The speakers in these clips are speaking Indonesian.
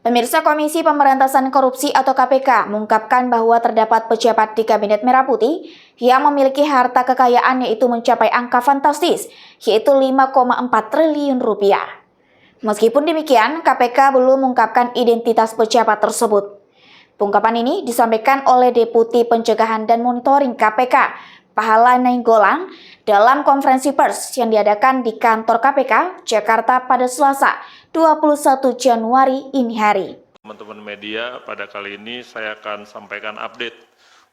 Pemirsa Komisi Pemberantasan Korupsi atau KPK mengungkapkan bahwa terdapat pejabat di Kabinet Merah Putih yang memiliki harta kekayaan yaitu mencapai angka fantastis, yaitu 5,4 triliun rupiah. Meskipun demikian, KPK belum mengungkapkan identitas pejabat tersebut. Pengungkapan ini disampaikan oleh Deputi Pencegahan dan Monitoring KPK, Pahala Nainggolan, dalam konferensi pers yang diadakan di kantor KPK, Jakarta pada Selasa, 21 Januari ini hari. Teman-teman media, pada kali ini saya akan sampaikan update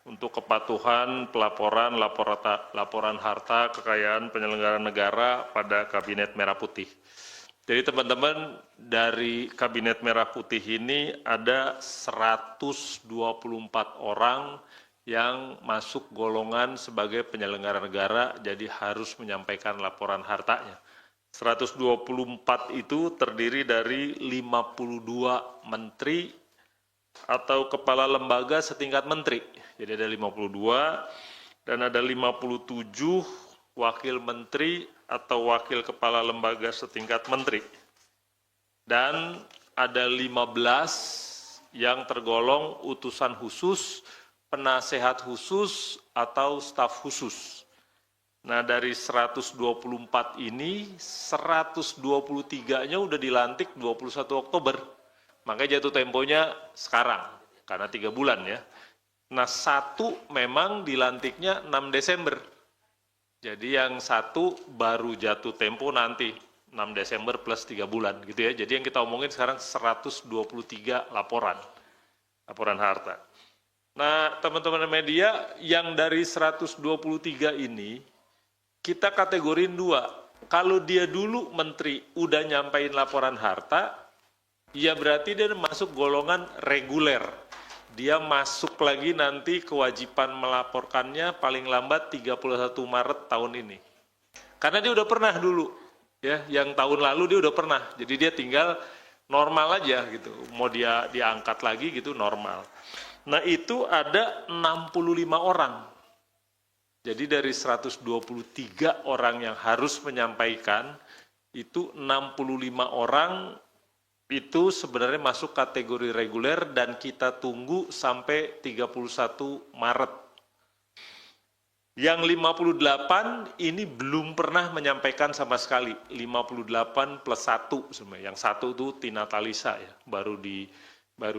untuk kepatuhan pelaporan laporan harta kekayaan penyelenggara negara pada Kabinet Merah Putih. Jadi teman-teman, dari Kabinet Merah Putih ini ada 124 orang yang masuk golongan sebagai penyelenggara negara, jadi harus menyampaikan laporan hartanya. 124 itu terdiri dari 52 menteri atau kepala lembaga setingkat menteri. Jadi ada 52 dan ada 57 wakil menteri atau wakil kepala lembaga setingkat menteri. Dan ada 15 yang tergolong utusan khusus, penasehat khusus atau staf khusus. Nah, dari 124 ini, 123-nya udah dilantik 21 Oktober. Makanya jatuh temponya sekarang, karena 3 bulan ya. Nah, satu memang dilantiknya 6 Desember. Jadi yang satu baru jatuh tempo nanti, 6 Desember plus 3 bulan gitu ya. Jadi yang kita omongin sekarang 123 laporan harta. Nah, teman-teman media, yang dari 123 ini, kita kategorin 2. Kalau dia dulu menteri udah nyampain laporan harta, ya berarti dia masuk golongan reguler. Dia masuk lagi nanti kewajiban melaporkannya paling lambat 31 Maret tahun ini. Karena dia udah pernah dulu, ya, yang tahun lalu dia udah pernah. Jadi dia tinggal normal aja gitu. Mau dia diangkat lagi gitu normal. Nah, itu ada 65 orang. Jadi dari 123 orang yang harus menyampaikan, itu 65 orang itu sebenarnya masuk kategori reguler dan kita tunggu sampai 31 Maret. Yang 58 ini belum pernah menyampaikan sama sekali, 58 plus 1 sebenarnya. Yang 1 itu Tina Talisa ya, baru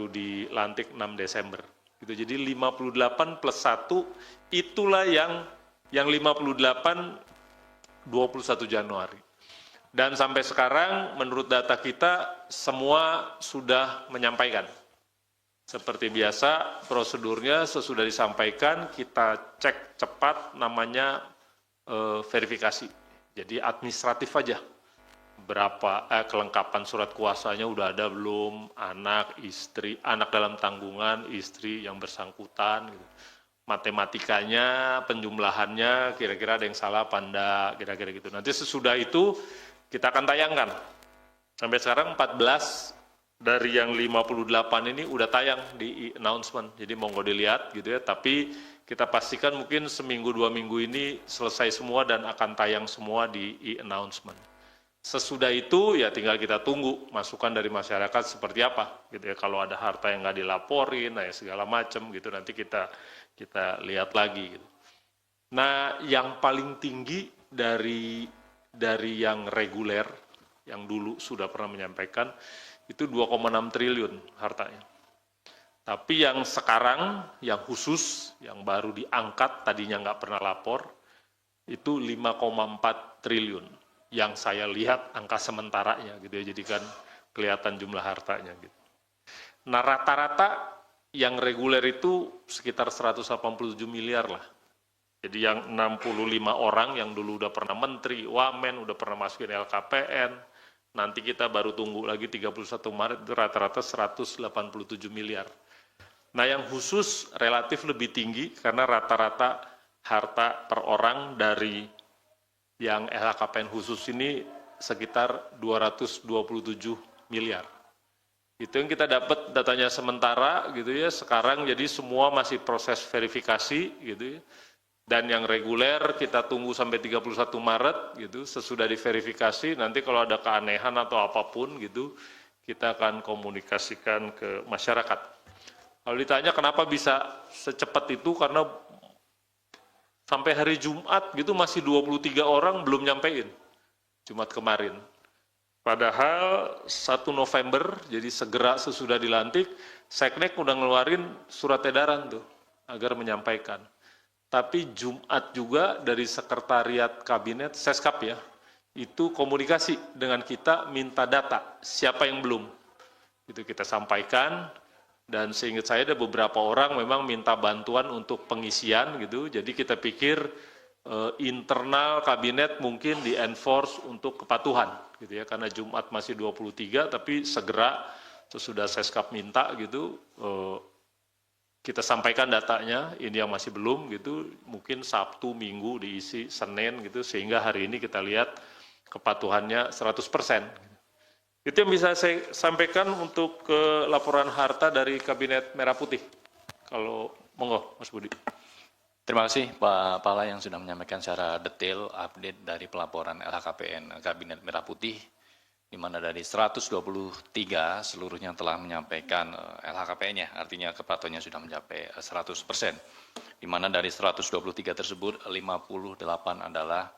dilantik 6 Desember. Gitu. Jadi 58 plus 1 itulah yang 58 21 Januari. Dan sampai sekarang menurut data kita semua sudah menyampaikan. Seperti biasa prosedurnya sesudah disampaikan kita cek cepat namanya verifikasi. Jadi administratif aja. Berapa kelengkapan surat kuasanya udah ada belum, anak, istri, anak dalam tanggungan, istri yang bersangkutan gitu. Matematikanya, penjumlahannya, kira-kira ada yang salah apa enggak, kira-kira gitu. Nanti sesudah itu kita akan tayangkan. Sampai sekarang 14 dari yang 58 ini udah tayang di announcement, jadi monggo dilihat gitu ya. Tapi kita pastikan mungkin seminggu 2 minggu ini selesai semua dan akan tayang semua di announcement. Sesudah itu ya tinggal kita tunggu masukan dari masyarakat seperti apa gitu ya. Kalau ada harta yang nggak dilaporin, nah ya segala macam gitu nanti kita lihat lagi. Gitu. Nah, yang paling tinggi dari yang reguler yang dulu sudah pernah menyampaikan itu 2,6 triliun hartanya. Tapi yang sekarang yang khusus yang baru diangkat tadinya nggak pernah lapor itu 5,4 triliun. Yang saya lihat angka sementaranya gitu ya, jadi kan kelihatan jumlah hartanya gitu. Nah, rata-rata yang reguler itu sekitar 187 miliar lah. Jadi yang 65 orang yang dulu udah pernah menteri, wamen, udah pernah masukin LKPN, nanti kita baru tunggu lagi 31 Maret itu rata-rata 187 miliar. Nah, yang khusus relatif lebih tinggi karena rata-rata harta per orang dari yang LHKPN khusus ini sekitar 227 miliar. Itu yang kita dapat datanya sementara gitu ya, sekarang jadi semua masih proses verifikasi gitu ya. Dan yang reguler kita tunggu sampai 31 Maret gitu, sesudah diverifikasi nanti kalau ada keanehan atau apapun gitu, kita akan komunikasikan ke masyarakat. Kalau ditanya kenapa bisa secepat itu, karena sampai hari Jumat gitu masih 23 orang belum nyampein, Jumat kemarin. Padahal 1 November, jadi segera sesudah dilantik, Seknek udah ngeluarin surat edaran tuh, agar menyampaikan. Tapi Jumat juga dari Sekretariat Kabinet, Seskap ya, itu komunikasi dengan kita minta data, siapa yang belum. Itu kita sampaikan, dan seingat saya ada beberapa orang memang minta bantuan untuk pengisian gitu, jadi kita pikir internal kabinet mungkin di-enforce untuk kepatuhan gitu ya, karena Jumat masih 23, tapi segera sesudah Seskap minta gitu, kita sampaikan datanya, ini yang masih belum gitu, mungkin Sabtu, Minggu diisi, Senin gitu, sehingga hari ini kita lihat kepatuhannya 100%. Itu yang bisa saya sampaikan untuk laporan harta dari Kabinet Merah Putih. Kalau monggo, Mas Budi. Terima kasih Pak Pala yang sudah menyampaikan secara detail update dari pelaporan LHKPN Kabinet Merah Putih, di mana dari 123 seluruhnya telah menyampaikan LHKPN-nya, artinya kepatuhannya sudah mencapai 100%. Di mana dari 123 tersebut 58 adalah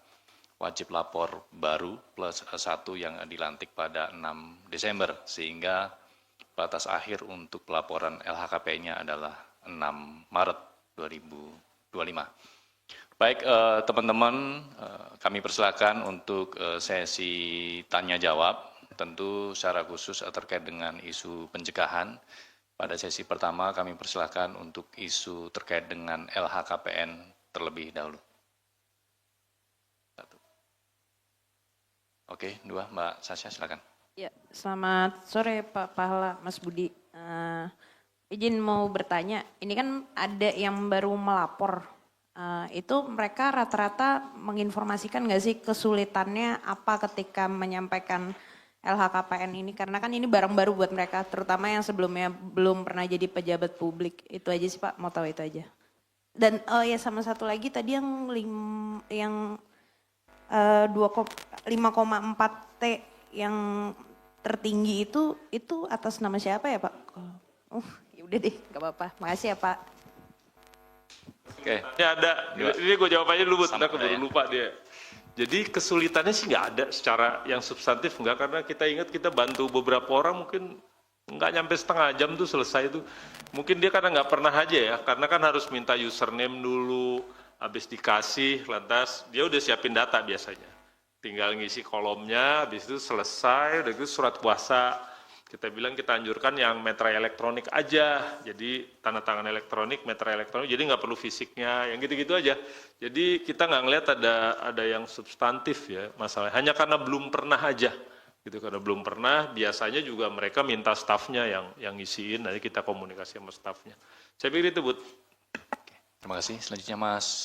wajib lapor baru plus 1 yang dilantik pada 6 Desember, sehingga batas akhir untuk pelaporan LHKPN-nya adalah 6 Maret 2025. Baik teman-teman, kami persilakan untuk sesi tanya jawab, tentu secara khusus terkait dengan isu pencegahan. Pada sesi pertama kami persilakan untuk isu terkait dengan LHKPN terlebih dahulu. Oke, 2, Mbak Sasha silakan. Ya, selamat sore Pak Pahala, Mas Budi. Izin mau bertanya, ini kan ada yang baru melapor, itu mereka rata-rata menginformasikan nggak sih kesulitannya apa ketika menyampaikan LHKPN ini? Karena kan ini barang baru buat mereka, terutama yang sebelumnya belum pernah jadi pejabat publik. Itu aja sih Pak, mau tahu itu aja. Dan ya sama satu lagi tadi yang 5,4 T yang tertinggi itu atas nama siapa ya Pak? Ya udah deh, nggak apa-apa. Makasih ya Pak. Oke. Ini ada, ini gue jawab aja dulu, Sama keburu ya. lupa dia. Jadi kesulitannya sih nggak ada secara yang substantif, nggak, karena kita ingat kita bantu beberapa orang mungkin nggak nyampe setengah jam tuh selesai tuh. Mungkin dia karena nggak pernah aja ya, karena kan harus minta username dulu, habis dikasih, lantas dia udah siapin data biasanya. Tinggal ngisi kolomnya, habis itu selesai, udah gitu surat kuasa. Kita bilang kita anjurkan yang meterai elektronik aja, jadi tanda tangan elektronik, meterai elektronik, jadi nggak perlu fisiknya, yang gitu-gitu aja. Jadi kita nggak ngelihat ada yang substantif ya masalahnya, hanya karena belum pernah aja. Gitu, karena belum pernah, biasanya juga mereka minta stafnya yang ngisiin, nanti kita komunikasi sama stafnya. Saya pikir itu, Bud. Terima kasih. Selanjutnya Mas